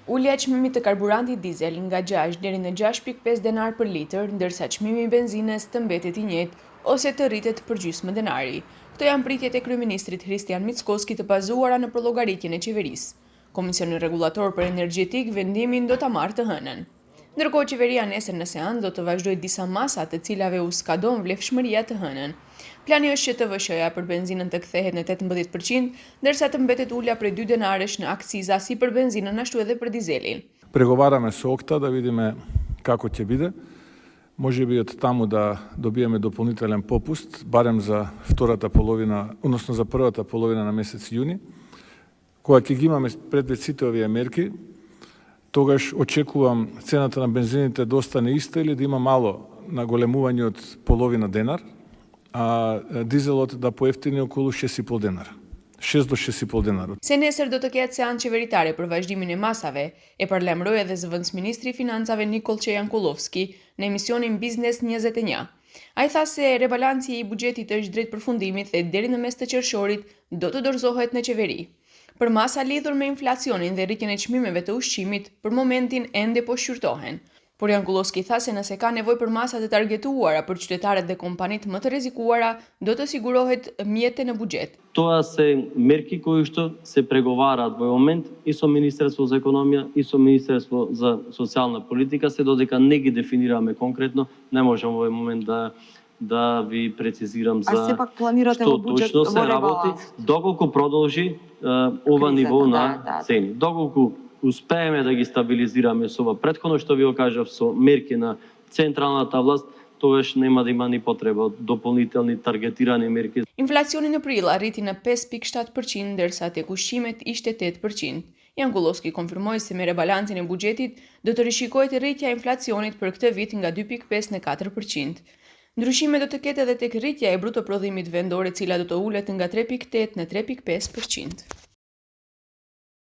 Ulja e çmimit të karburantit dizel nga 6 deri në 6.5 denar për litër, ndërsa çmimi i benzinës të mbetet i njëjtë ose të rritet për gjysmë denari. Këto janë pritjet e kryeministrit Hristian Mickoski të bazuara në llogaritjen e qeverisë. Komisioni Rregullator për Energjetik vendimin do ta marrë të hënën. Ndërkohë qeveria nesër në seancë do të vazhdojë disa masa të cilave u skadon vlefshmëria të hënën. Plani është që TVSH-ja për benzinën të kthehet në 18%, ndërsa të mbetet ulja prej 2 denarësh në akciza si për benzinën ashtu edhe për dizelin. Преговараме со ОКТА да видиме како ќе биде. Можеби од таму да добиеме дополнителен попуст, барем за втората половина, односно за првата половина на месец јуни. Кога ќе ги имаме предвид сите овие мерки, тогаш очекувам цената на бензините да остане иста или да има мало наголемување од половина денар, а дизелот да поевтини околу 6,5 денара. 6 до 6,5 денара. Se nesër do të ketë seancë qeveritare për vazhdimin e masave, e parlemroi edhe zëvendësministri i Financave Nikol Çejankullovski në emisionin Biznes 21. Ai tha se rebalanci i buxhetit është drejt përfundimit dhe deri në mes të qershorit do të dorëzohet në qeveri. Për masa lidhur me inflacionin dhe rritjen e çmimeve të ushqimit, për momentin ende po shqyrtohen. Por Jankullovski tha se nëse ka nevojë për masa të targetuara për qytetarët dhe kompanitë më të rrezikuara, do të sigurohet mjete në buxhet. Тоа се мерки кои што се преговараат во момент и со Министерство за економија и со Министерство за социјална политика, се додека не ги дефинираме конкретно, не можам во овој момент да ви прецизирам за сепак планирате во буџет точно се работи, доколку продолжи ова ниво на цени. Доколку успееме да ги стабилизираме со ова претходно што ви го кажав со мерки на централната власт, тогаш нема да има ни потреба од дополнителни таргетирани мерки. Inflacioni në prill arriti në 5.7%, ndërsa tek ushqimet ishte 8%. Jankullovski konfirmoi se me rebalancin e buxhetit do të rishikohet rritja e inflacionit për këtë vit nga 2.5 në 4%. Ndryshime do të ketë edhe tek rritja e bruto prodhimit vendor, e cila do të ulet nga 3.8 në 3.5%.